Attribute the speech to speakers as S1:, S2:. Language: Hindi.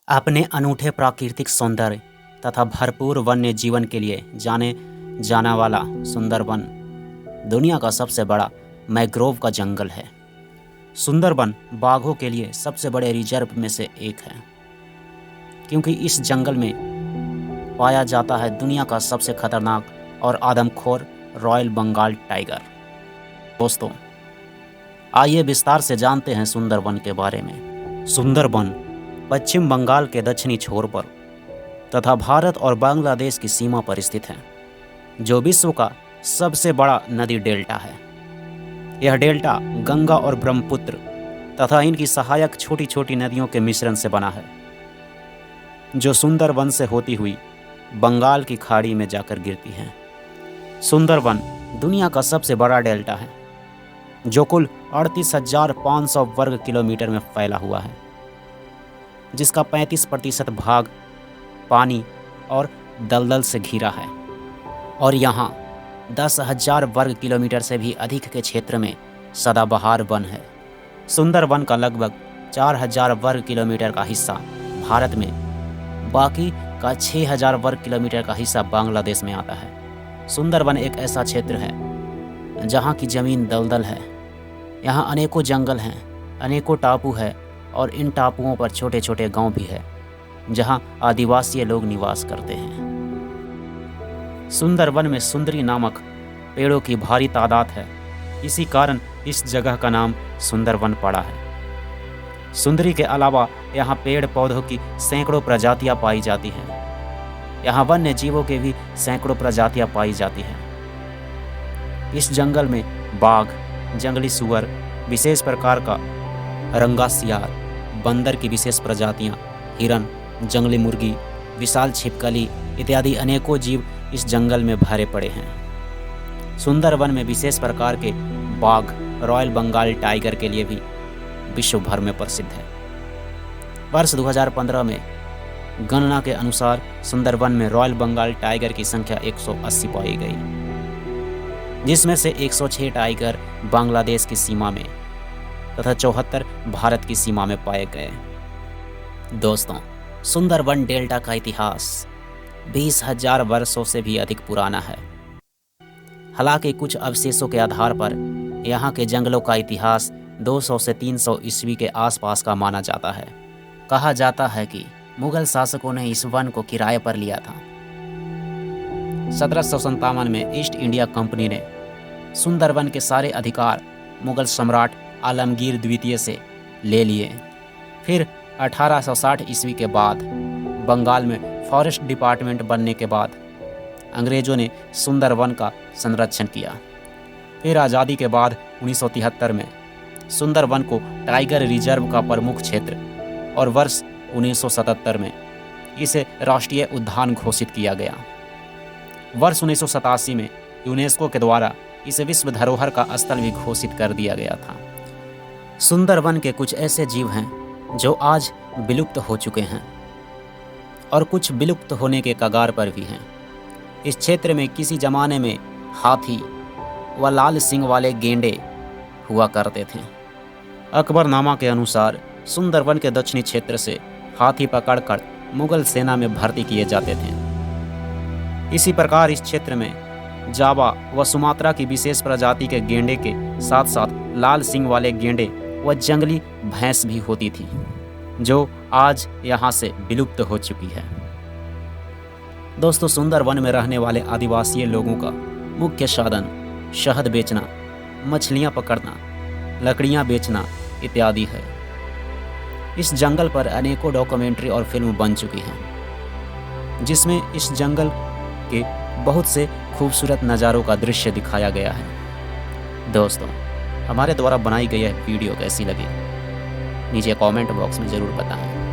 S1: अपने अनूठे प्राकृतिक सौंदर्य तथा भरपूर वन्य जीवन के लिए जाने जाना वाला सुंदरबन दुनिया का सबसे बड़ा मैंग्रोव का जंगल है। सुंदरबन बाघों के लिए सबसे बड़े रिजर्व में से एक है, क्योंकि इस जंगल में पाया जाता है दुनिया का सबसे खतरनाक और आदमखोर रॉयल बंगाल टाइगर। दोस्तों, आइए विस्तार से जानते हैं सुंदरबन के बारे में। सुंदरबन पश्चिम बंगाल के दक्षिणी छोर पर तथा भारत और बांग्लादेश की सीमा पर स्थित है, जो विश्व का सबसे बड़ा नदी डेल्टा है। यह डेल्टा गंगा और ब्रह्मपुत्र तथा इनकी सहायक छोटी छोटी नदियों के मिश्रण से बना है, जो सुंदरबन से होती हुई बंगाल की खाड़ी में जाकर गिरती है। सुंदरबन दुनिया का सबसे बड़ा डेल्टा है, जो कुल 38,500 वर्ग किलोमीटर में फैला हुआ है, जिसका 35% भाग पानी और दलदल से घिरा है, और यहाँ 10,000 वर्ग किलोमीटर से भी अधिक के क्षेत्र में सदाबहार वन है। सुंदरबन का लगभग 4,000 वर्ग किलोमीटर का हिस्सा भारत में, बाकी का 6,000 वर्ग किलोमीटर का हिस्सा बांग्लादेश में आता है। सुंदरबन एक ऐसा क्षेत्र है जहाँ की ज़मीन दलदल है। यहाँ अनेकों जंगल हैं, अनेकों टापू है, और इन टापुओं पर छोटे छोटे गांव भी है, जहां आदिवासी लोग निवास करते हैं। सुंदरबन में सुंदरी नामक पेड़ों की भारी तादाद है। इसी कारण इस जगह का नाम सुंदरबन पड़ा है। सुंदरी के अलावा यहाँ पेड़ पौधों की सैकड़ों प्रजातियाँ पाई जाती हैं। यहाँ वन्य जीवों के भी सैकड़ों प्रजातियाँ पाई जाती हैं। इस जंगल में बाघ, जंगली सुअर, विशेष प्रकार का रंगा सियार, बंदर की विशेष प्रजातियां, हिरन, जंगली मुर्गी, विशाल छिपकली इत्यादि अनेकों जीव इस जंगल में भरे पड़े हैं। सुंदरबन में विशेष प्रकार के बाघ रॉयल बंगाल टाइगर के लिए भी विश्व भर में प्रसिद्ध है। वर्ष 2015 में गणना के अनुसार सुंदरबन में रॉयल बंगाल टाइगर की संख्या 180 पाई गई, जिसमें से 106 टाइगर बांग्लादेश की सीमा में तथा 74 भारत की सीमा में पाए गए। दोस्तों, सुंदरबन डेल्टा का इतिहास 20,000 वर्षों से भी अधिक पुराना है। हालांकि कुछ अवशेषों के आधार पर यहाँ के जंगलों का इतिहास 200 से 300 ईस्वी के आसपास का माना जाता है। कहा जाता है कि मुगल शासकों ने इस वन को किराए पर लिया था। 1757 में ईस्ट इंडिया कंपनी ने सुंदरबन के सारे अधिकार मुगल सम्राट आलमगीर द्वितीय से ले लिए। फिर 1860 ईस्वी के बाद बंगाल में फॉरेस्ट डिपार्टमेंट बनने के बाद अंग्रेज़ों ने सुंदरबन का संरक्षण किया। फिर आज़ादी के बाद 1973 में सुंदरबन को टाइगर रिजर्व का प्रमुख क्षेत्र और वर्ष 1977 में इसे राष्ट्रीय उद्यान घोषित किया गया। वर्ष 1987 में यूनेस्को के द्वारा इसे विश्व धरोहर का स्थल भी घोषित कर दिया गया था। सुंदरबन के कुछ ऐसे जीव हैं जो आज विलुप्त हो चुके हैं और कुछ विलुप्त होने के कगार पर भी हैं। इस क्षेत्र में किसी जमाने में हाथी व लाल सींग वाले गेंडे हुआ करते थे। अकबरनामा के अनुसार सुंदरबन के दक्षिणी क्षेत्र से हाथी पकड़कर मुगल सेना में भर्ती किए जाते थे। इसी प्रकार इस क्षेत्र में जावा व सुमात्रा की विशेष प्रजाति के गेंडे के साथ साथ लाल सींग वाले गेंडे व जंगली भैंस भी होती थी, जो आज यहाँ से विलुप्त हो चुकी है। दोस्तों, सुंदरबन में रहने वाले आदिवासी लोगों का मुख्य साधन शहद बेचना, मछलियाँ पकड़ना, लकड़ियाँ बेचना इत्यादि है। इस जंगल पर अनेकों डॉक्यूमेंट्री और फिल्म बन चुकी हैं, जिसमें इस जंगल के बहुत से खूबसूरत नज़ारों का दृश्य दिखाया गया है। दोस्तों, हमारे द्वारा बनाई गई यह वीडियो कैसी लगी नीचे कमेंट बॉक्स में ज़रूर बताएं।